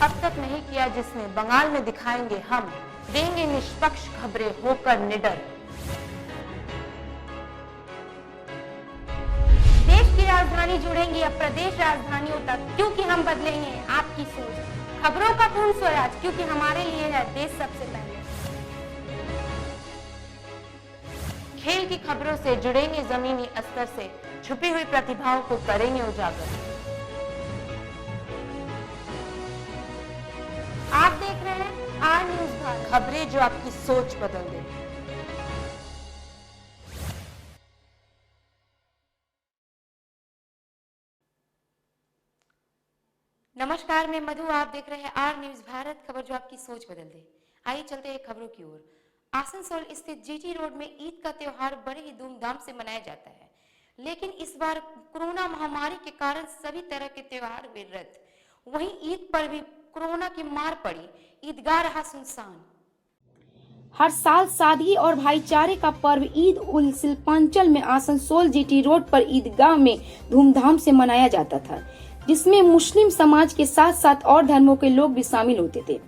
अब तक नहीं किया जिसने बंगाल में दिखाएंगे हम, देंगे निष्पक्ष खबरें होकर निडर। देश की राजधानी जुड़ेंगी अब प्रदेश राजधानियों तक, क्योंकि हम बदलेंगे आपकी सोच। खबरों का पूर्ण स्वराज, क्योंकि हमारे लिए है देश सबसे पहले। खेल की खबरों से जुड़ेंगे जमीनी स्तर से, छुपी हुई प्रतिभाओं को करेंगे उजागर। आप देख रहे हैं आर न्यूज भारत, खबरें जो आपकी सोच बदल दे। नमस्कार, मैं मधु, आप देख रहे हैं आर न्यूज भारत, खबर जो आपकी सोच बदल दे। आइए चलते हैं खबरों की ओर। आसनसोल स्थित जीटी रोड में ईद का त्योहार बड़े ही धूमधाम से मनाया जाता है, लेकिन इस बार कोरोना महामारी के कारण सभी तरह के त्योहार हुए रद्द। वहीं ईद पर भी कोरोना की मार पड़ी, ईदगाह रहा सुनसान। हर साल सादगी और भाईचारे का पर्व ईद उल शिल्पांचल में आसनसोल जीटी रोड पर ईदगाह में धूमधाम से मनाया जाता था, जिसमें मुस्लिम समाज के साथ साथ और धर्मों के लोग भी शामिल होते थे,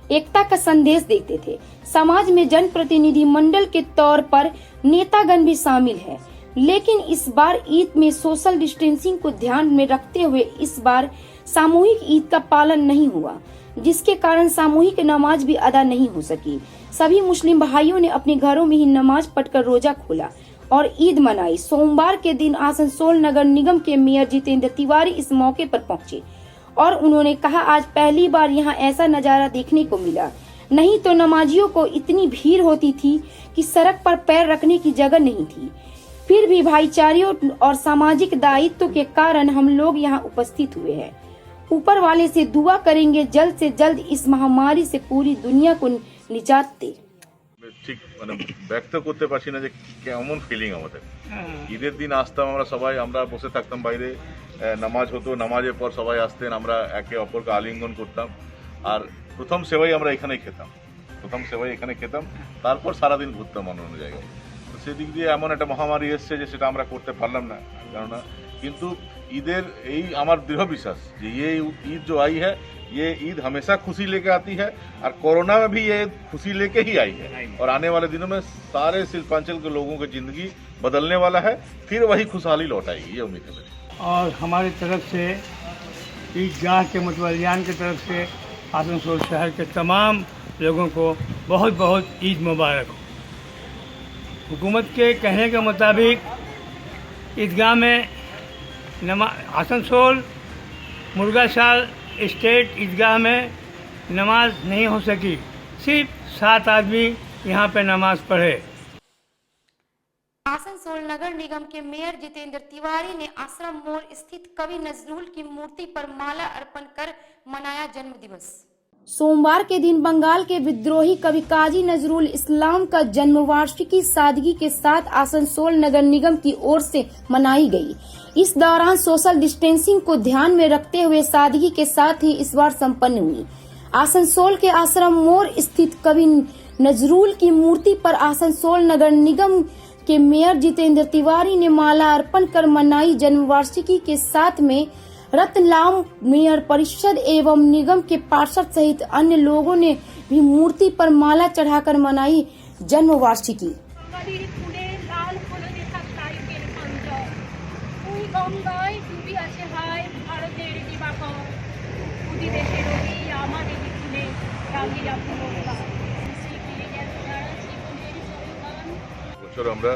एकता का संदेश देते थे। समाज में जनप्रतिनिधि मंडल के तौर पर नेतागण भी शामिल है, लेकिन इस बार ईद में सोशल डिस्टेंसिंग को ध्यान में रखते हुए इस बार सामूहिक ईद का पालन नहीं हुआ, जिसके कारण सामूहिक नमाज भी अदा नहीं हो सकी। सभी मुस्लिम भाइयों ने अपने घरों में ही नमाज पढ़कर रोजा खोला और ईद मनाई। सोमवार के दिन आसनसोल नगर निगम के मेयर जितेंद्र तिवारी इस मौके पर पहुंचे और उन्होंने कहा, आज पहली बार यहां ऐसा नजारा देखने को मिला। नहीं तो नमाजियों को इतनी भीड़ होती थी कि सड़क पर पैर रखने की जगह नहीं थी। फिर भी भाईचारे और सामाजिक दायित्व के कारण हम लोग यहाँ उपस्थित हुए हैं। ऊपर वाले से दुआ करेंगे जल्द से जल्द इस महामारी से पूरी दुनिया को निजात दे। ঠিক মানে ব্যক্ত করতে পারছি না যে কেমন ফিলিং আমাদের। ঈদের দিন আসতাম আমরা সবাই, আমরা বসে থাকতাম বাইরে, নামাজ হতো, নামাজের পর সবাই আসতেন, আমরা একে অপরকে আলিঙ্গন করতাম আর প্রথম সেবাই আমরা এখানেই খেতাম, তারপর সারাদিন ঘুরতাম অন্য জায়গায়। তো সেদিক দিয়ে এমন একটা মহামারী এসছে যে সেটা আমরা করতে পারলাম না, কেননা কিন্তু ईदर यही हमार दृढ़ विश्वास कि ये ईद जो आई है ये ईद हमेशा खुशी लेके आती है और कोरोना में भी ये खुशी लेके ही आई है और आने वाले दिनों में सारे शिल्पांचल के लोगों की जिंदगी बदलने वाला है, फिर वही खुशहाली लौट आएगी, ये उम्मीद है मेरी। और हमारी तरफ से ईदगाह के मुतवल्लियान की तरफ से आसनसोल शहर के तमाम लोगों को बहुत बहुत ईद मुबारक हो। हुकूमत के कहने के मुताबिक ईदगाह में आसनसोल मुर्गाशाल स्टेट ईदगाह में नमाज नहीं हो सकी, सिर्फ 7 आदमी यहाँ पे नमाज पढ़े। आसनसोल नगर निगम के मेयर जितेंद्र तिवारी ने आश्रम मोड़ स्थित कवि नजरुल की मूर्ति पर माला अर्पण कर मनाया जन्म दिवस। सोमवार के दिन बंगाल के विद्रोही कवि काजी नजरुल इस्लाम का जन्म वार्षिकी सादगी के साथ आसनसोल नगर निगम की ओर से मनाई गई। इस दौरान सोशल डिस्टेंसिंग को ध्यान में रखते हुए सादगी के साथ ही इस बार संपन्न हुई। आसनसोल के आश्रम मोड़ स्थित कवि नजरुल की मूर्ति पर आसनसोल नगर निगम के मेयर जितेंद्र तिवारी ने माला अर्पण कर मनाई जन्म वार्षिकी के साथ में रतलाम मेयर परिषद एवं निगम के पार्षद सहित अन्य लोगों ने भी मूर्ति पर माला चढ़ाकर मनाई जन्म वार्षिकी। বছর আমরা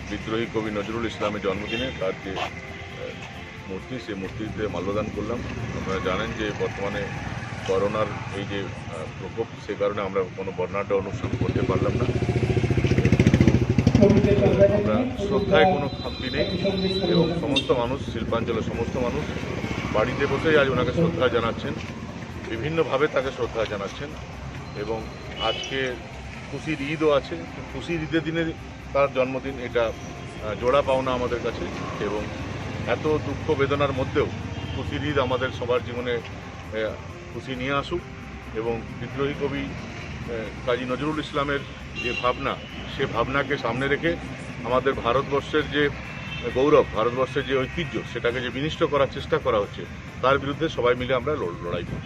বিদ্রোহী কবি নজরুল ইসলামের জন্মদিনে তার যে মূর্তি, সেই মূর্তিতে মাল্যদান করলাম। আপনারা জানেন যে বর্তমানে করোনার এই যে প্রকোপ, সে কারণে আমরা কোনো বর্ণাঢ্য অনুষ্ঠান করতে পারলাম না, আমরা শ্রদ্ধায় কোনো খামতি নেই এবং সমস্ত মানুষ, শিল্পাঞ্চলের সমস্ত মানুষ বাড়িতে বসেই আজ ওনাকে শ্রদ্ধা জানাচ্ছেন, বিভিন্নভাবে তাকে শ্রদ্ধা জানাচ্ছেন এবং আজকে খুশির ঈদও আছে। খুশির ঈদের দিনে তার জন্মদিন, এটা জোড়া পাওনা আমাদের কাছে এবং এত দুঃখ বেদনার মধ্যেও খুশির ঈদ আমাদের সবার জীবনে খুশি নিয়ে আসুক এবং বিদ্রোহী কবি কাজী নজরুল ইসলামের যে ভাবনা, সে ভাবনাকে সামনে রেখে আমাদের ভারতবর্ষের যে গৌরব, ভারতবর্ষের যে ঐতিহ্য সেটাকে যে বিনষ্ট করার চেষ্টা করা হচ্ছে, তার বিরুদ্ধে সবাই মিলে আমরা লড়াই করব।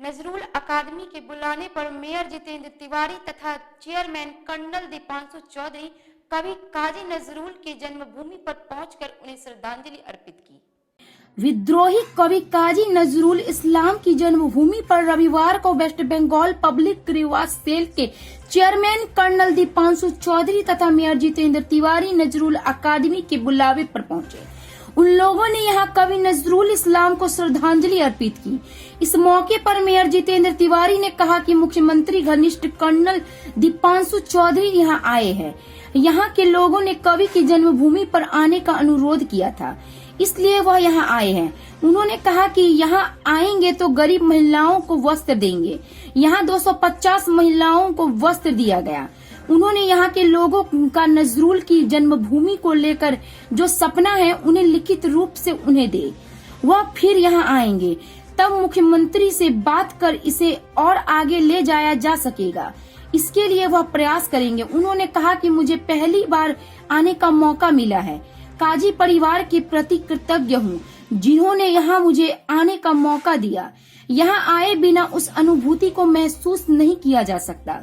नजरुल अकादमी के बुलाने पर मेयर जितेंद्र तिवारी तथा चेयरमैन कर्नल दीपांशु चौधरी कवि काजी नजरुल के जन्मभूमि पर पहुंचकर उन्हें श्रद्धांजलि अर्पित की। विद्रोही कवि काजी नजरुल इस्लाम की जन्मभूमि पर रविवार को वेस्ट बंगाल पब्लिक ग्रीवास सेल के चेयरमैन कर्नल दीपांशु चौधरी तथा मेयर जितेंद्र तिवारी नजरुल अकादमी के बुलावे पर पहुंचे। उन लोगों ने यहां कवि नजरुल इस्लाम को श्रद्धांजलि अर्पित की। इस मौके पर मेयर जितेंद्र तिवारी ने कहा कि मुख्यमंत्री घनिष्ठ कर्नल दीपांशु चौधरी यहां आए हैं। यहां के लोगों ने कवि की जन्मभूमि पर आने का अनुरोध किया था, इसलिए वह यहाँ आए हैं। उन्होंने कहा कि यहाँ आएंगे तो गरीब महिलाओं को वस्त्र देंगे। यहाँ 250 महिलाओं को वस्त्र दिया गया। उन्होंने यहाँ के लोगों का नजरुल की जन्मभूमि को लेकर जो सपना है उन्हें लिखित रूप से उन्हें दे, वह फिर यहाँ आएंगे, तब मुख्यमंत्री से बात कर इसे और आगे ले जाया जा सकेगा। इसके लिए वह प्रयास करेंगे। उन्होंने कहा कि मुझे पहली बार आने का मौका मिला है। काजी परिवार के प्रति कृतज्ञ हूँ जिन्होंने यहाँ मुझे आने का मौका दिया। यहाँ आए बिना उस अनुभूति को महसूस नहीं किया जा सकता।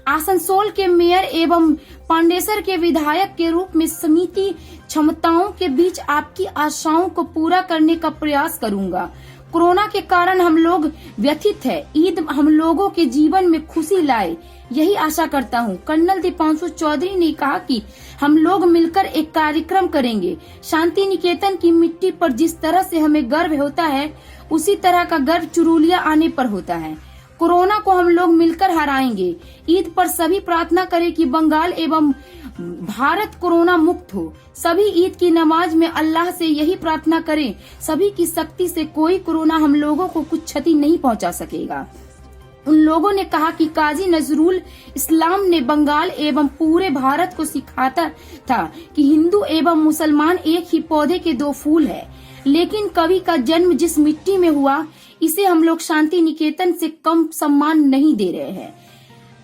आसनसोल के मेयर एवं पांडेसर के विधायक के रूप में समिति क्षमताओं के बीच आपकी आशाओं को पूरा करने का प्रयास करूंगा। कोरोना के कारण हम लोग व्यथित है। ईद हम लोगों के जीवन में खुशी लाए, यही आशा करता हूँ। कर्नल दीपांशु चौधरी ने कहा कि हम लोग मिलकर एक कार्यक्रम करेंगे। शांति निकेतन की मिट्टी पर जिस तरह से हमें गर्व होता है, उसी तरह का गर्व चुरुलिया आने पर होता है। कोरोना को हम लोग मिलकर हराएंगे। ईद पर सभी प्रार्थना करें कि बंगाल एवं भारत कोरोना मुक्त हो। सभी ईद की नमाज में अल्लाह से यही प्रार्थना करें, सभी की शक्ति से कोई कोरोना हम लोगों को कुछ क्षति नहीं पहुंचा सकेगा। उन लोगों ने कहा कि काजी नजरुल इस्लाम ने बंगाल एवं पूरे भारत को सिखाता था कि हिंदू एवं मुसलमान एक ही पौधे के दो फूल है। लेकिन कवि का जन्म जिस मिट्टी में हुआ, इसे हम लोग शांति निकेतन से कम सम्मान नहीं दे रहे हैं।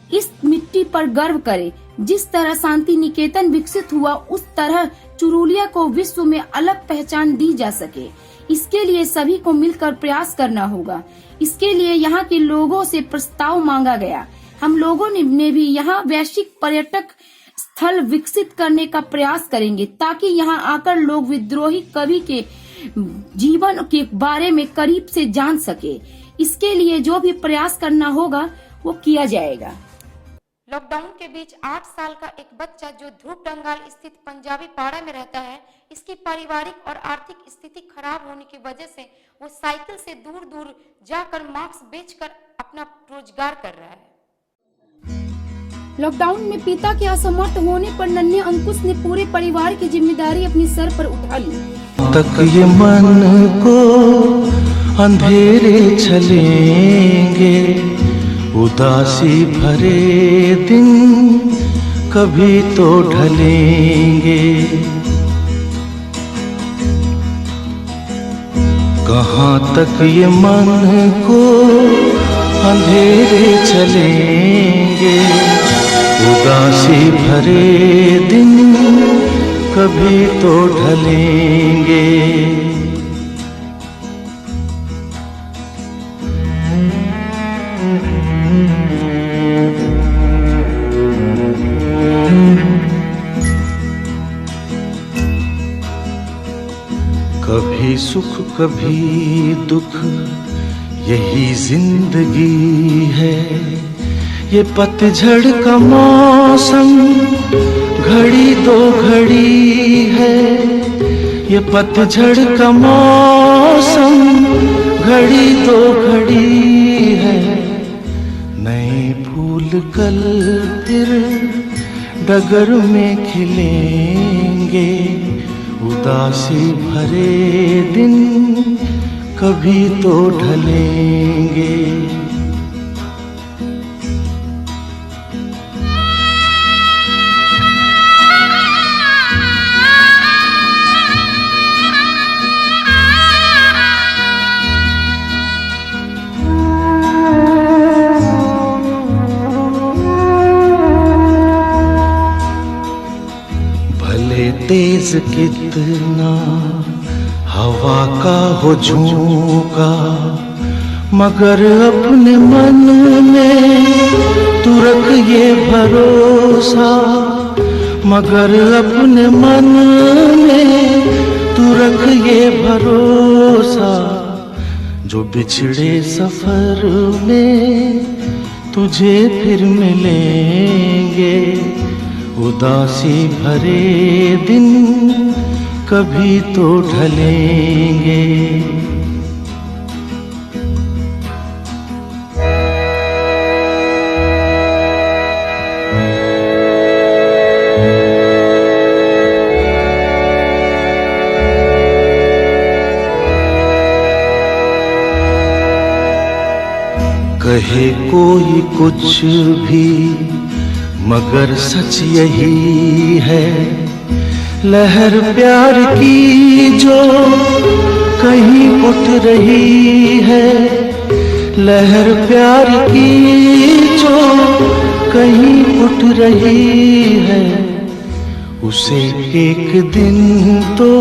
इस मिट्टी पर गर्व करें। जिस तरह शांति निकेतन विकसित हुआ, उस तरह चुरुलिया को विश्व में अलग पहचान दी जा सके। इसके लिए सभी को मिलकर प्रयास करना होगा। इसके लिए यहाँ के लोगों से प्रस्ताव मांगा गया। हम लोगों ने भी यहाँ वैश्विक पर्यटक स्थल विकसित करने का प्रयास करेंगे, ताकि यहाँ आकर लोग विद्रोही कवि के जीवन के बारे में करीब से जान सके। इसके लिए जो भी प्रयास करना होगा वो किया जाएगा। लॉकडाउन के बीच 8 साल का एक बच्चा जो ध्रुव डंगाल स्थित पंजाबी पाड़ा में रहता है, इसकी पारिवारिक और आर्थिक स्थिति खराब होने की वजह से वो साइकिल से दूर दूर जाकर मास्क बेचकर अपना रोजगार कर रहा है। लॉकडाउन में पिता के असमर्थ होने पर नन्हे अंकुश ने पूरे परिवार की जिम्मेदारी अपने सर पर उठा ली। तक ये मन को अंधेरे चलेंगे, उदासी भरे दिन कभी तो ढलेंगे। कहाँ तक ये मन को अंधेरे चलेंगे, उदासी भरे दिन कभी तो ढलेंगे। कभी सुख कभी दुख, यही जिंदगी है। ये पतझड़ का मौसम घड़ी दो घड़ी है। ये पतझड़ का मौसम घड़ी दो घड़ी है। नए फूल कल फिर डगर में खिलेंगे, उदासी भरे दिन कभी तो ढलेंगे। तेज कितना हवा का हो झोंका, मगर अपने मन में तू रख ये भरोसा, मगर अपने मन में तू रख ये भरोसा, जो बिछड़े सफर में तुझे फिर मिलेंगे, उदासी भरे दिन कभी तो ढलेंगे। कहे कोई कुछ भी मगर सच यही है, लहर प्यार की जो कहीं उठ रही है, लहर प्यार की जो कहीं उठ रही है, उसे एक दिन तो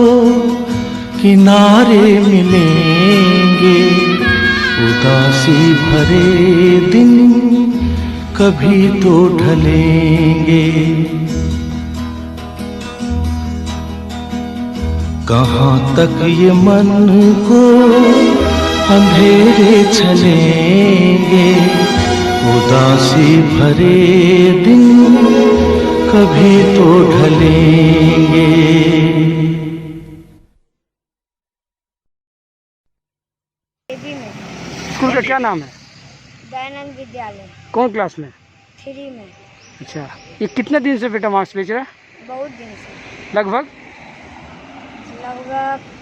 किनारे मिलेंगे, उदासी भरे दिन कभी तो ढलेंगे। कहाँ तक ये मन को अंधेरे चलेंगे, उदासी भरे दिन कभी तो ढलेंगे। स्कूल का क्या नाम है? दयानंद विद्यालय। कौन क्लास में? 3 में। अच्छा, ये कितने दिन से बेटा मास्क बेच रहा है? बहुत दिन से। लगभग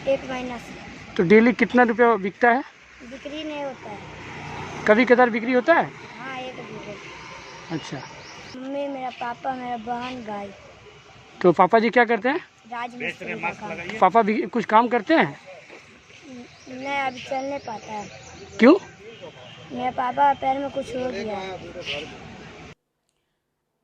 1 महीना से। तो डेली कितना रुपया बिकता है? बिक्री नहीं होता है। कभी कदार बिक्री होता है? हाँ, 1 बिक्री। अच्छा, मम्मी, मेरा पापा, मेरा बहन, गाय। तो पापा जी क्या करते हैं? राजमिस्त्री का काम। पापा भी कुछ काम करते हैं? नहीं, अभी चल नहीं पाता है। क्यों? मेरे पापा पैर में कुछ हो गया है।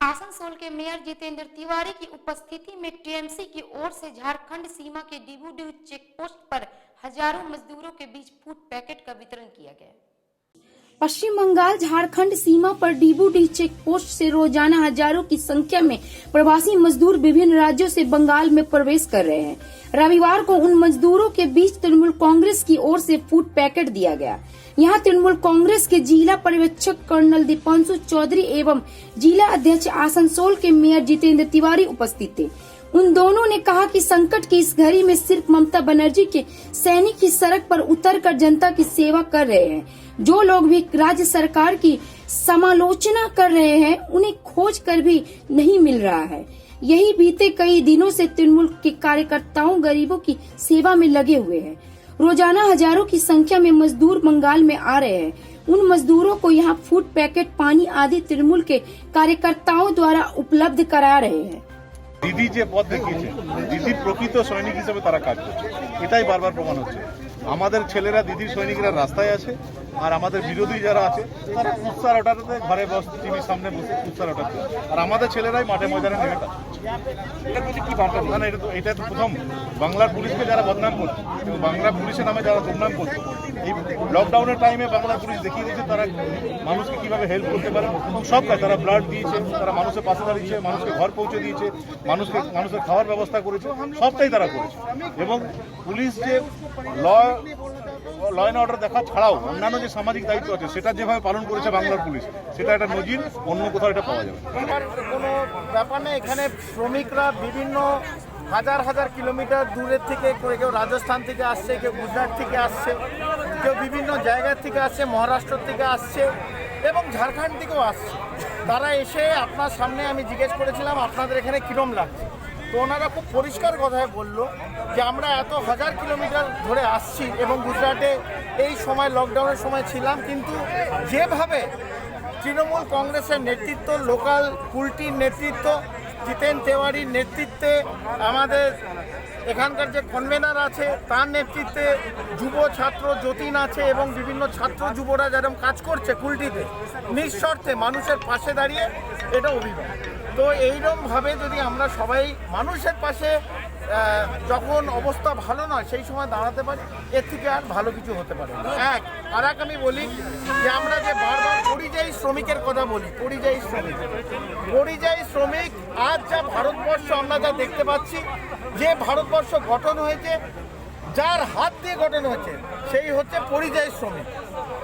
आसनसोल के मेयर जितेंद्र तिवारी की उपस्थिति में टीएमसी की ओर से झारखंड सीमा के डिबूडी चेक पोस्ट पर हजारों मजदूरों के बीच फूड पैकेट का वितरण किया गया। पश्चिम बंगाल झारखंड सीमा पर डीबूडी चेक पोस्ट से रोजाना हजारों की संख्या में प्रवासी मजदूर विभिन्न राज्यों से बंगाल में प्रवेश कर रहे हैं। रविवार को उन मजदूरों के बीच तृणमूल कांग्रेस की ओर से फूड पैकेट दिया गया। यहां तृणमूल कांग्रेस के जिला पर्यवेक्षक कर्नल दीपांशु चौधरी एवं जिला अध्यक्ष आसनसोल के मेयर जितेंद्र तिवारी उपस्थित थे। उन दोनों ने कहा कि संकट की इस घड़ी में सिर्फ ममता बनर्जी के सैनिक ही सड़क पर उतरकर जनता की सेवा कर रहे हैं। जो लोग भी राज्य सरकार की समालोचना कर रहे हैं, उन्हें खोज कर भी नहीं मिल रहा है। यही बीते कई दिनों से तृणमूल के कार्यकर्ताओं गरीबों की सेवा में लगे हुए हैं। रोजाना हजारों की संख्या में मजदूर बंगाल में आ रहे हैं। उन मजदूरों को यहाँ फूड पैकेट, पानी आदि तृणमूल के कार्यकर्ताओं द्वारा उपलब्ध करा रहे हैं। দিদি যে পথ দেখিয়েছে, দিদির প্রকৃত সৈনিক হিসেবে তারা কাজ করছে, এটাই বারবার প্রমাণ হচ্ছে। আমাদের ছেলেরা দিদির সৈনিকরা রাস্তায় আছে, আর আমাদের বিরোধী যারা আছে তারা কুৎসার ওঠাতে ঘরে বসে টিভির সামনে বসে কুৎসার ওঠাতে, আর আমাদের ছেলেরাই মাঠে ময়দানে নেমে কাজ করছে। এটার প্রতি কি বার্তা? না, এটা তো প্রথম বাংলার পুলিশকে যারা বদনাম করছে এবং বাংলা পুলিশের নামে যারা দুর্নাম করছে, এই লকডাউনের টাইমে বাংলা পুলিশ দেখিয়ে দিয়েছে তারা মানুষকে কিভাবে হেল্প করতে পারে। সব কাজ তারা ব্লাড দিয়েছে, তারা মানুষের পাশে দাঁড়িয়েছে, মানুষকে ঘর পৌঁছে দিয়েছে, মানুষের খাওয়ার ব্যবস্থা করেছে, সবটাই তারা করেছে। এবং পুলিশ যে ল অ্যান্ড অর্ডার দেখা ছাড়াও অন্যান্য যে সামাজিক দায়িত্ব আছে সেটা যেভাবে পালন করেছে বাংলার পুলিশ, সেটা একটা নজির, অন্য কোথাও এটা পাওয়া যাবে। কোনো ব্যাপার নেই, এখানে শ্রমিকরা বিভিন্ন হাজার হাজার কিলোমিটার দূরের থেকে, কেউ রাজস্থান থেকে আসছে, কেউ গুজরাট থেকে আসছে, কেউ বিভিন্ন জায়গার থেকে আসছে, মহারাষ্ট্র থেকে আসছে এবং ঝাড়খণ্ড থেকেও আসছে। তারা এসে আপনার সামনে আমি জিজ্ঞেস করেছিলাম আপনাদের এখানে কীরকম লাগছে, তো ওনারা খুব পরিষ্কার কথায় বললো যে আমরা এত হাজার কিলোমিটার ধরে আসছি এবং গুজরাটে এই সময় লকডাউনের সময় ছিলাম, কিন্তু যেভাবে তৃণমূল কংগ্রেসের নেতৃত্ব, লোকাল কুলটির নেতৃত্ব, জিতেন তেওয়ারির নেতৃত্বে, আমাদের এখানকার যে কনভেনার আছে তার নেতৃত্বে, যুব ছাত্র যতীন আছে এবং বিভিন্ন ছাত্র যুবরা যেরকম কাজ করছে কুলটিতে নিঃস্বার্থে মানুষের পাশে দাঁড়িয়ে, এটা অভিনব। তো এইরকমভাবে যদি আমরা সবাই মানুষের পাশে যখন অবস্থা ভালো নয় সেই সময় দাঁড়াতে পারি, এর থেকে আর ভালো কিছু হতে পারে না। আর এক আমি বলি যে আমরা যে বারবার পরিযায়ী শ্রমিকের কথা বলি, পরিযায়ী শ্রমিক আজ যা ভারতবর্ষ আমরা যা দেখতে পাচ্ছি, যে ভারতবর্ষ গঠন হয়েছে, যার হাত দিয়ে গঠন হয়েছে, সেই হচ্ছে পরিযায়ী শ্রমিক।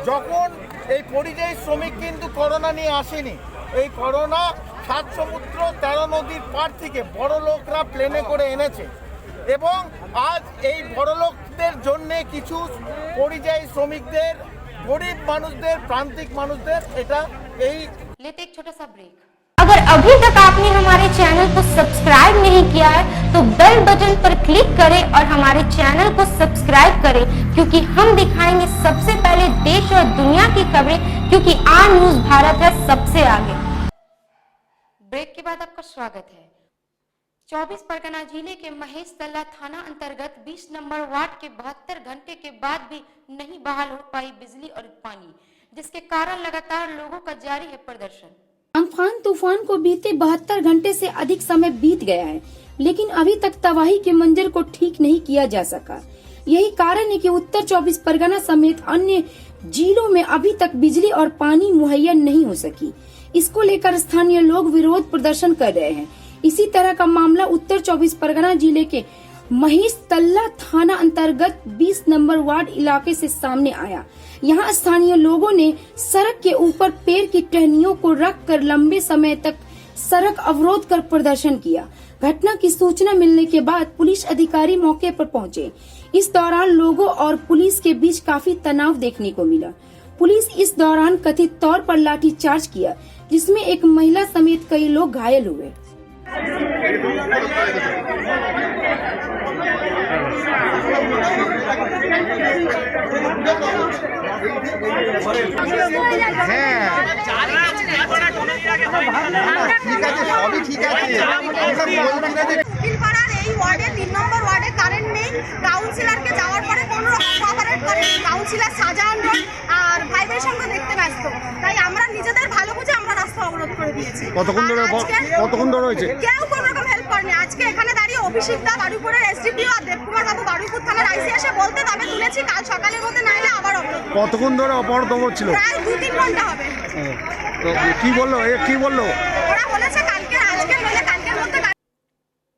যখন এই পরিযায়ী শ্রমিক কিন্তু করোনা নিয়ে আসেনি, এই করোনা 7 সমুদ্র 13 নদীর পার থেকে বড় লোকরা প্লেনে করে এনেছে, এবং আজ এই বড় লোকদের জন্যে কিছু পরিযায়ী শ্রমিকদের, গরিব মানুষদের, প্রান্তিক মানুষদের এটা এই लेते एक छोटा सा ब्रेक। अगर अभी तक आपने हमारे चैनल को सब्सक्राइब नहीं किया है तो बेल बटन पर क्लिक करें और हमारे चैनल को सब्सक्राइब करें, क्योंकि हम दिखाएंगे सबसे पहले देश और दुनिया की खबरें, क्योंकि आर न्यूज भारत है सबसे आगे। ब्रेक के बाद आपका स्वागत है। 24 परगना जिले के महेश तल्ला थाना अंतर्गत 20 नंबर वार्ड के 72 घंटे के बाद भी नहीं बहाल हो पाई बिजली और पानी, जिसके कारण लगातार लोगों का जारी है प्रदर्शन। अम्फान तूफान को बीते 72 घंटे से अधिक समय बीत गया है, लेकिन अभी तक तबाही के मंजर को ठीक नहीं किया जा सका। यही कारण है कि उत्तर 24 परगना समेत अन्य जिलों में अभी तक बिजली और पानी मुहैया नहीं हो सकी। इसको लेकर स्थानीय लोग विरोध प्रदर्शन कर रहे हैं। इसी तरह का मामला उत्तर 24 परगना जिले के महेश तल्ला थाना अंतर्गत 20 नंबर वार्ड इलाके से सामने आया। यहाँ स्थानीय लोगों ने सड़क के ऊपर पेड़ की टहनियों को रखकर लंबे समय तक सड़क अवरोध कर प्रदर्शन किया। घटना की सूचना मिलने के बाद पुलिस अधिकारी मौके पर पहुंचे। इस दौरान लोगों और पुलिस के बीच काफी तनाव देखने को मिला। पुलिस इस दौरान कथित तौर पर लाठीचार्ज किया, जिसमें एक महिला समेत कई लोग घायल हुए। উকিলপাড়ার এই ওয়ার্ডে 3 নম্বর ওয়ার্ডে কারেন্ট নেই। কাউন্সিলরকে যাওয়ার পরে কোনো রকম কোঅপারেট করেনি। কাউন্সিলর শাহজাহান আর ভাইদের সঙ্গে দেখতে ব্যস্ত, তাই আমরা নিজেদের ভালো বুঝে আমরা রাস্তা অবরোধ করে দিয়েছি। কতক্ষণ ধরে হয়েছে? কেউ কোনো রকম হেল্প করেনি। আজকে এখানে দাঁড়িয়ে অভিষেকদা, বারুইপুরের এসডিপিও আর দেবকুমার বাবু বারুইপুর থানার আইসি এসে বলতে তবে তুলেছি, কাল সকালের মধ্যে না এলে আবার অবরোধ। কতক্ষণ ধরে অবরোধ ছিল? প্রায় 2-3 ঘন্টা হবে। তো কি বললো? ওরা বলেছে কালকে, আজকে নইলে কালকের মধ্যে।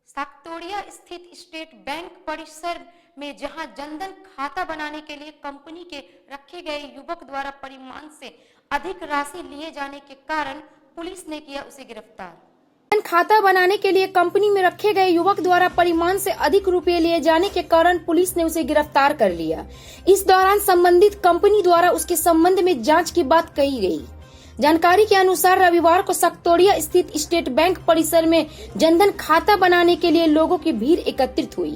साकतोड़िया स्थित स्टेट बैंक परिसर में जहां जनधन खाता बनाने के लिए कंपनी के रखे गए युवक द्वारा परिमाण से अधिक राशि लिए जाने के कारण पुलिस ने किया उसे गिरफ्तार। जनधन खाता बनाने के लिए कंपनी में रखे गए युवक द्वारा परिमाण से अधिक रुपए लिए जाने के कारण पुलिस ने उसे गिरफ्तार कर लिया। इस दौरान संबंधित कंपनी द्वारा उसके संबंध में जांच की बात कही गई। जानकारी के अनुसार रविवार को साकतोड़िया स्थित स्टेट बैंक परिसर में जनधन खाता बनाने के लिए लोगों की भीड़ एकत्रित हुई।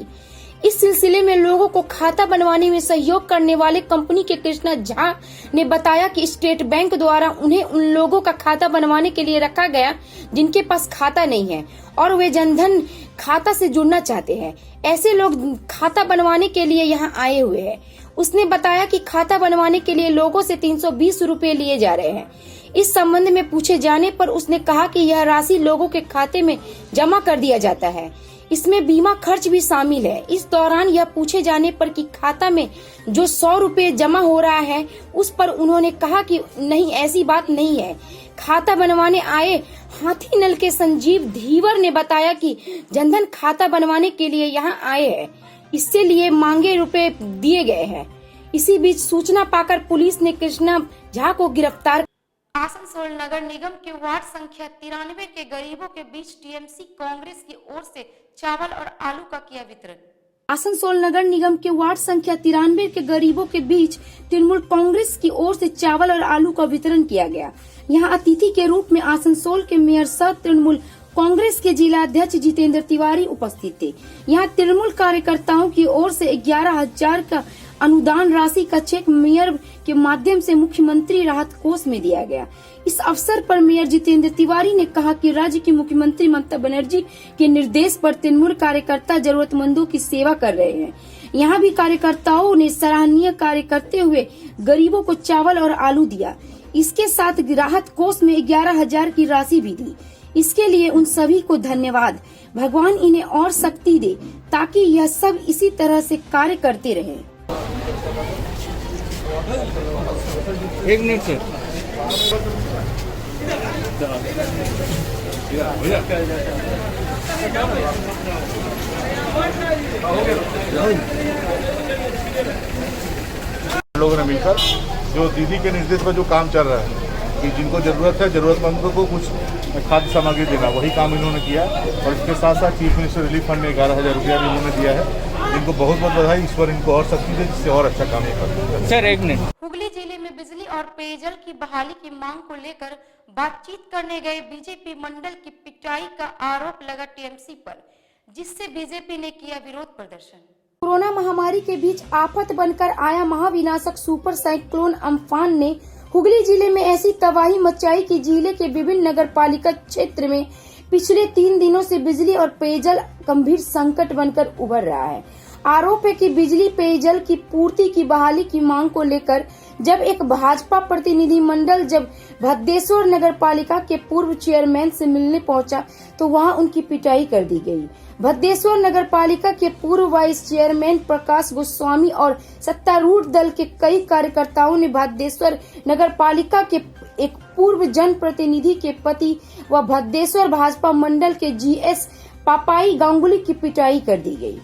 इस सिलसिले में लोगों को खाता बनवाने में सहयोग करने वाले कंपनी के कृष्णा झा ने बताया कि स्टेट बैंक द्वारा उन्हें उन लोगों का खाता बनवाने के लिए रखा गया जिनके पास खाता नहीं है और वे जनधन खाता से जुड़ना चाहते हैं। ऐसे लोग खाता बनवाने के लिए यहाँ आए हुए हैं। उसने बताया कि खाता बनवाने के लिए लोगों से 320 रुपए लिए जा रहे हैं। इस संबंध में पूछे जाने पर उसने कहा कि यह राशि लोगों के खाते में जमा कर दिया जाता है, इसमें बीमा खर्च भी शामिल है। इस दौरान यह पूछे जाने पर कि खाता में जो 100 रुपए जमा हो रहा है, उस पर उन्होंने कहा कि नहीं, ऐसी बात नहीं है। खाता बनवाने आए हाथी नल के संजीव धीवर ने बताया कि जनधन खाता बनवाने के लिए यहाँ आए हैं, इससे लिए मांगे रुपए दिए गए हैं। इसी बीच सूचना पाकर पुलिस ने कृष्णा झा को गिरफ्तार। आसनसोल नगर निगम के वार्ड संख्या 93 के गरीबों के बीच टीएमसी कांग्रेस की ओर से चावल और आलू का किया वितरण। आसनसोल नगर निगम के वार्ड संख्या 93 के गरीबों के बीच तृणमूल कांग्रेस की ओर से चावल और आलू का वितरण किया गया। यहाँ अतिथि के रूप में आसनसोल के मेयर सह तृणमूल कांग्रेस के जिला अध्यक्ष जितेंद्र तिवारी उपस्थित थे। यहाँ तृणमूल कार्यकर्ताओं की ओर से 11,000 का अनुदान राशि का चेक मेयर के माध्यम से मुख्यमंत्री राहत कोष में दिया गया। इस अवसर पर मेयर जितेंद्र तिवारी ने कहा कि राज्य की मुख्यमंत्री ममता बनर्जी के निर्देश पर तृणमूल कार्यकर्ता जरूरतमंदों की सेवा कर रहे हैं। यहाँ भी कार्यकर्ताओं ने सराहनीय कार्य करते हुए गरीबों को चावल और आलू दिया। इसके साथ राहत कोष में 11,000 की राशि भी दी। इसके लिए उन सभी को धन्यवाद। भगवान इन्हें और शक्ति दे ताकि यह सब इसी तरह से कार्य करते रहें। 1 मिनट से लोगों ने मिलकर जो दीदी के निर्देश पर जो काम चल रहा है कि जिनको जरूरत है जरूरतमंदों को कुछ खाद्य सामग्री देना, वही काम इन्होंने किया। और इसके साथ साथ चीफ मिनिस्टर रिलीफ फंड में 11,000 रुपया भी इन्होंने दिया है। इनको बहुत बहुत बधाई, ईश्वर इनको और शक्ति दे जिससे और अच्छा काम कर। Sir 1 minute. हुगली जिले में बिजली और पेयजल की बहाली की मांग को लेकर बातचीत करने गए बीजेपी मंडल की पिटाई का आरोप लगा टीएमसी पर, जिससे बीजेपी ने किया विरोध प्रदर्शन। कोरोना महामारी के बीच आफत बनकर आया महाविनाशक सुपर साइक्लोन अम्फान ने हुगली जिले में ऐसी तबाही मचाई कि जिले के विभिन्न नगर पालिका क्षेत्र में पिछले 3 दिनों से बिजली और पेयजल गंभीर संकट बनकर उभर रहा है। आरोप है कि बिजली पेयजल की पूर्ति की बहाली की मांग को लेकर जब एक भाजपा प्रतिनिधि मंडल जब भद्देश्वर नगर पालिका के पूर्व चेयरमैन से मिलने पहुंचा तो वहां उनकी पिटाई कर दी गई। भद्देश्वर नगर पालिका के पूर्व वाइस चेयरमैन प्रकाश गोस्वामी और सत्तारूढ़ दल के कई कार्यकर्ताओं ने भद्देश्वर नगर पालिका के एक पूर्व जनप्रतिनिधि के पति व भद्देश्वर भाजपा मंडल के जीएस पापाई गांगुली की पिटाई कर दी गई।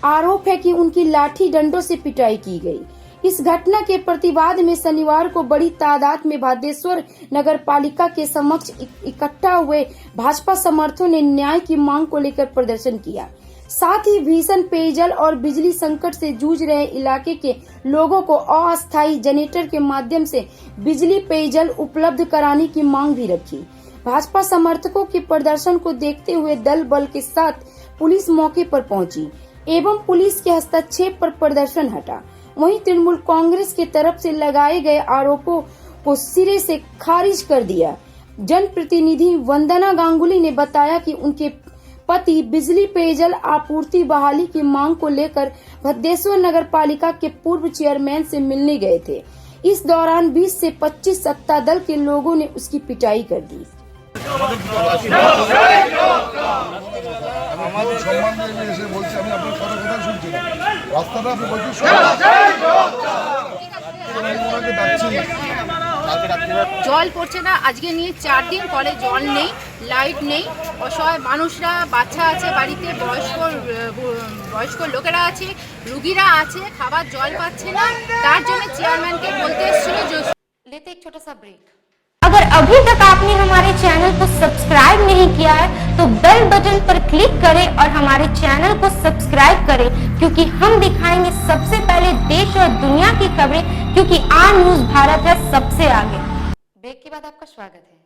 आरोप है कि उनकी लाठी डंडों से पिटाई की गई। इस घटना के प्रतिवाद में शनिवार को बड़ी तादाद में भद्देश्वर नगर पालिका के समक्ष इकट्ठा हुए भाजपा समर्थकों ने न्याय की मांग को लेकर प्रदर्शन किया। साथ ही भीषण पेयजल और बिजली संकट से जूझ रहे इलाके के लोगों को अस्थायी जनरेटर के माध्यम से बिजली पेयजल उपलब्ध कराने की मांग भी रखी। भाजपा समर्थकों के प्रदर्शन को देखते हुए दल बल के साथ पुलिस मौके पर पहुंची एवं पुलिस के हस्तक्षेप पर प्रदर्शन हटा। वहीं तृणमूल कांग्रेस की तरफ से लगाए गए आरोपों को सिरे से खारिज कर दिया। जनप्रतिनिधि वंदना गांगुली ने बताया कि उनके पति बिजली पेयजल आपूर्ति बहाली की मांग को लेकर भद्देश्वर नगर पालिका के पूर्व चेयरमैन से मिलने गए थे। इस दौरान 20 से 25 सत्ता दल के लोगों ने उसकी पिटाई कर दी। জল পড়ছে না, আজকে নিয়ে 4 দিন কলে জল নেই, লাইট নেই, অসহায় মানুষরা, বাচ্চা আছে বাড়িতে, বয়স্ক লোকেরা আছে, রুগীরা আছে, খাবার জল পাচ্ছে না। তার জন্য চেয়ারম্যানকে বলতে এসেছিল। लेते एक छोटा सा ब्रेक। अगर अभी तक आपने हमारे चैनल को सब्सक्राइब नहीं किया है तो बेल बटन पर क्लिक करें और हमारे चैनल को सब्सक्राइब करें, क्योंकि हम दिखाएंगे सबसे पहले देश और दुनिया की खबरें, क्योंकि आर न्यूज भारत है सबसे आगे। ब्रेक के बाद आपका स्वागत है।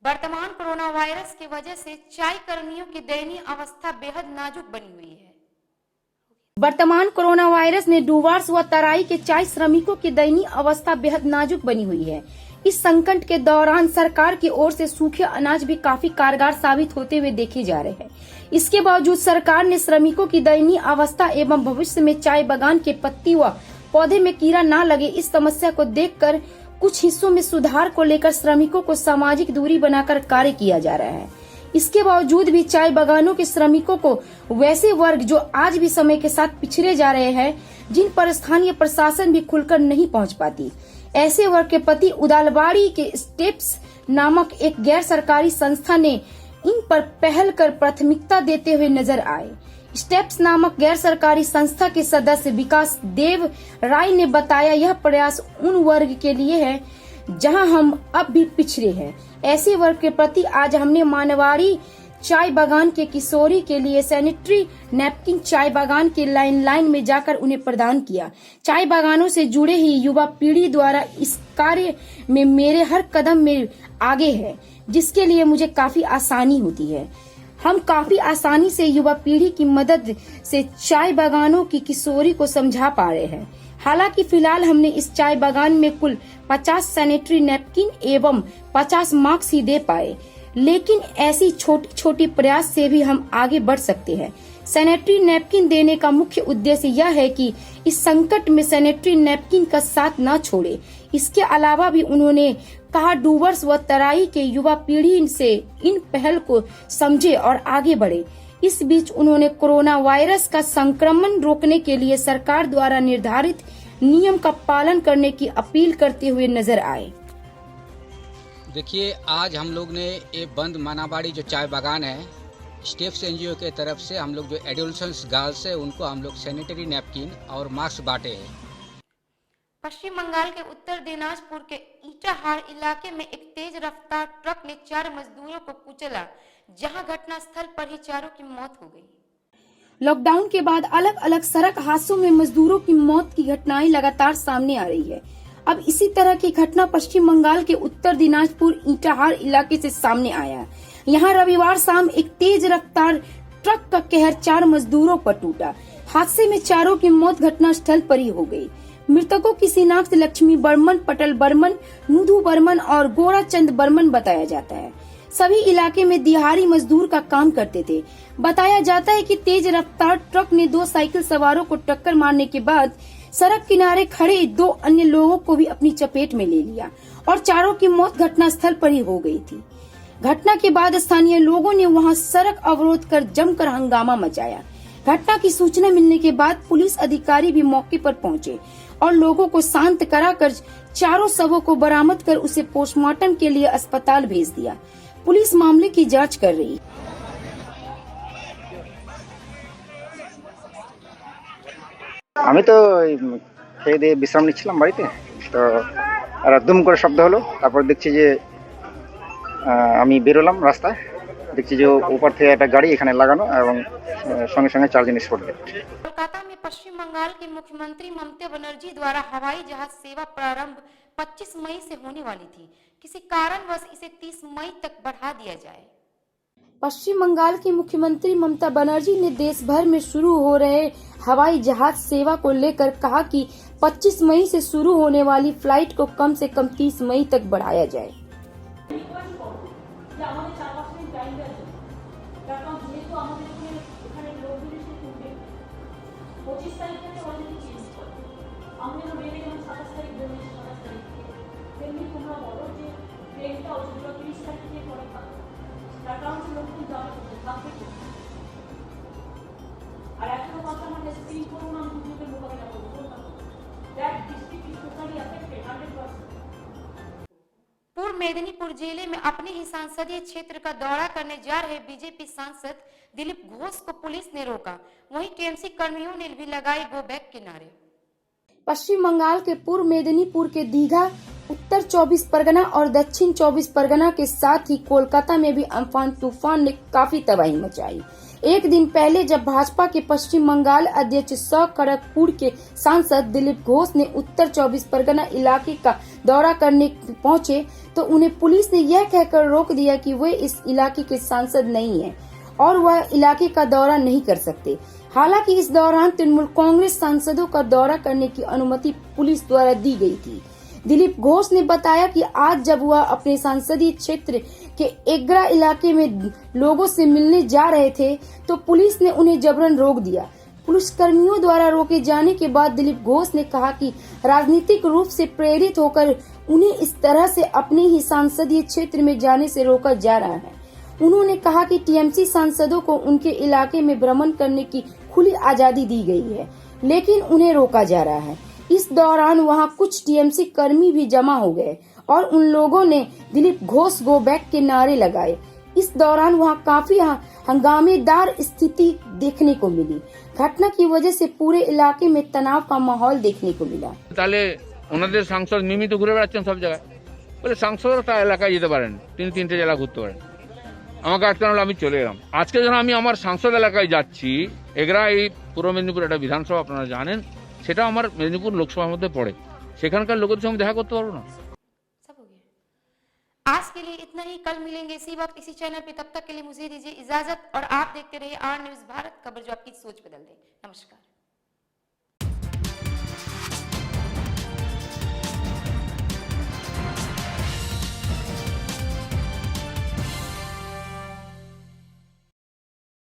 वर्तमान कोरोना वायरस की वजह से चाय कर्मियों की दयनीय अवस्था बेहद नाजुक बनी हुई है। वर्तमान कोरोना वायरस ने डुवर्स व तराई के चाय श्रमिकों की दयनीय अवस्था बेहद नाजुक बनी हुई है। इस संकट के दौरान सरकार की ओर से सूखे अनाज भी काफी कारगर साबित होते हुए देखे जा रहे हैं। इसके बावजूद सरकार ने श्रमिकों की दयनीय अवस्था एवं भविष्य में चाय बागान के पत्ती व पौधे में कीड़ा न लगे इस समस्या को देखकर कुछ हिस्सों में सुधार को लेकर श्रमिकों को सामाजिक दूरी बनाकर कार्य किया जा रहा है। इसके बावजूद भी चाय बागानों के श्रमिकों को वैसे वर्ग जो आज भी समय के साथ पिछड़े जा रहे हैं, जिन पर स्थानीय प्रशासन भी खुलकर नहीं पहुंच पाती, ऐसे वर्ग के प्रति उदालबाड़ी के स्टेप्स नामक एक गैर सरकारी संस्था ने इन पर पहल कर प्राथमिकता देते हुए नजर आए। स्टेप्स नामक गैर सरकारी संस्था के सदस्य विकास देव राय ने बताया, यह प्रयास उन वर्ग के लिए है जहां हम अब भी पिछड़े हैं। ऐसे वर्ग के प्रति आज हमने मानवाड़ी चाय बागान के किशोरी के लिए सैनिटरी नैपकिन चाय बागान के लाइन में जाकर उन्हें प्रदान किया। चाय बागानों से जुड़े ही युवा पीढ़ी द्वारा इस कार्य में मेरे हर कदम में आगे है, जिसके लिए मुझे काफी आसानी होती है। हम काफी आसानी से युवा पीढ़ी की मदद से चाय बागानों की किशोरी को समझा पा रहे हैं। हालांकि फिलहाल हमने इस चाय बागान में कुल 50 सैनिटरी नैपकिन एवं 50 मास्क ही दे पाए, लेकिन ऐसी छोटी छोटी प्रयास से भी हम आगे बढ़ सकते हैं। सैनिटरी नैपकिन देने का मुख्य उद्देश्य यह है कि इस संकट में सैनिटरी नैपकिन का साथ न छोड़े। इसके अलावा भी उन्होंने कहा डूबर्स व तराई के युवा पीढ़ी से इन पहल को समझे और आगे बढ़े। इस बीच उन्होंने कोरोना वायरस का संक्रमण रोकने के लिए सरकार द्वारा निर्धारित नियम का पालन करने की अपील करते हुए नजर आए। देखिए, आज हम लोग ने ये बंद मानाबाड़ी जो चाय बागान है, स्टेप्स एनजीओ के तरफ से हम लोग जो एडोलसेंस गर्ल्स है उनको हम लोग सैनिटरी नैपकिन और मास्क बांटे हैं। पश्चिम बंगाल के उत्तर दिनाजपुर के ईटाहार इलाके में एक तेज रफ्तार ट्रक ने 4 मजदूरों को कुचला, जहां घटनास्थल पर ही चारों की मौत हो गई। लॉकडाउन के बाद अलग अलग सड़क हादसों में मजदूरों की मौत की घटनाएं लगातार सामने आ रही है। अब इसी तरह की घटना पश्चिम बंगाल के उत्तर दिनाजपुर ईटाहार इलाके से सामने आया। यहाँ रविवार शाम एक तेज रफ्तार ट्रक का कहर 4 मजदूरों पर टूटा। हादसे में चारों की मौत घटनास्थल पर ही हो गई। मृतकों की शिनाख्त लक्ष्मी बर्मन, पटल बर्मन, नुधु बर्मन और गोराचंद बर्मन बताया जाता है। सभी इलाके में दिहाड़ी मजदूर का काम करते थे। बताया जाता है कि तेज रफ्तार ट्रक ने 2 साइकिल सवारों को टक्कर मारने के बाद सड़क किनारे खड़े 2 अन्य लोगों को भी अपनी चपेट में ले लिया और चारों की मौत घटनास्थल पर ही हो गई थी। घटना के बाद स्थानीय लोगों ने वहां सड़क अवरोध कर जमकर हंगामा मचाया। घटना की सूचना मिलने के बाद पुलिस अधिकारी भी मौके पर पहुंचे और लोगों को शांत कराकर चारों शवों को बरामद कर उसे पोस्टमार्टम के लिए अस्पताल भेज दिया। पुलिस मामले की जांच कर रही है। আমি তো খেয়ে দিয়ে বিশ্রাম নিচ্ছিলাম বাড়িতে, তো আর দুম করে শব্দ হলো। তারপর দেখছি যে আমি বেরোলাম রাস্তায়, দেখছি যে ऊपर থেকে একটা গাড়ি এখানে লাগানো এবং সঙ্গে সঙ্গে 4 জন স্পট डेड। कोलकाता में पश्चिम बंगाल के मुख्यमंत्री ममता बनर्जी द्वारा हवाई जहाज सेवा प्रारंभ 25 मई से होने वाली थी। किसी कारणवश इसे 30 मई तक बढ़ा दिया जाए। पश्चिम बंगाल की मुख्यमंत्री ममता बनर्जी ने देश भर में शुरू हो रहे हवाई जहाज सेवा को लेकर कहा कि 25 मई से शुरू होने वाली फ्लाइट को कम से कम 30 मई तक बढ़ाया जाए। पूर्व मेदिनीपुर जिले में अपने ही संसदीय क्षेत्र का दौरा करने जा रहे बीजेपी सांसद दिलीप घोष को पुलिस ने रोका। वहीं टीएमसी कर्मियों ने भी लगाए गो बैक के नारे। पश्चिम बंगाल के पूर्व मेदिनीपुर के दीघा, उत्तर 24 परगना और दक्षिण 24 परगना के साथ ही कोलकाता में भी अम्फान तूफान ने काफी तबाही मचाई। एक दिन पहले जब भाजपा के पश्चिम बंगाल अध्यक्ष स खड़गपुर के सांसद दिलीप घोष ने उत्तर 24 परगना इलाके का दौरा करने पहुंचे तो उन्हें पुलिस ने यह कहकर रोक दिया कि वे इस इलाके के सांसद नहीं हैं और वह इलाके का दौरा नहीं कर सकते। हालांकि इस दौरान तृणमूल कांग्रेस सांसदों का दौरा करने की अनुमति पुलिस द्वारा दी गई थी। दिलीप घोष ने बताया कि आज जब वह अपने संसदीय क्षेत्र के एग्रा इलाके में लोगों से मिलने जा रहे थे तो पुलिस ने उन्हें जबरन रोक दिया। पुलिस कर्मियों द्वारा रोके जाने के बाद दिलीप घोष ने कहा कि राजनीतिक रूप से प्रेरित होकर उन्हें इस तरह से अपने ही संसदीय क्षेत्र में जाने से रोका जा रहा है। उन्होंने कहा कि टीएमसी सांसदों को उनके इलाके में भ्रमण करने की खुली आजादी दी गई है, लेकिन उन्हें रोका जा रहा है। इस दौरान वहां कुछ टीएमसी कर्मी भी जमा हो गए और उन लोगों ने दिलीप घोष गो बैक के नारे लगाए। इस दौरान वहां काफी हंगामेदार स्थिति देखने को मिली। घटना की वजह से पूरे इलाके में तनाव का माहौल देखने को मिला। তাহলে ওনাদের সাংসদ নিয়মিত ঘুরে বেড়াচ্ছেন সব জায়গায়, বলে সাংসদরা তার এলাকায় যেতে পারেন, 3-3টে জেলা ঘুরতে পারেন। আমাকে আজকে আনলো, আমি চলে এলাম। আজকে যখন আমি আমার সাংসদ এলাকায় যাচ্ছি, এগরা এই পূর্ব মেদিনীপুর একটা বিধানসভা আপনারা জানেন, সেটা আমার মেদিনীপুর লোকসভার মধ্যে পড়ে। সেখানকার লোকের সঙ্গে দেখা করতে পারবো না। सब हो गया। आज के लिए इतना ही। कल मिलेंगे इसी वक्त इसी चैनल पे। तब तक के लिए मुझे दीजिए इजाजत और आप देखते रहिए आर न्यूज भारत, खबर जो आपकी सोच बदल दे। नमस्कार।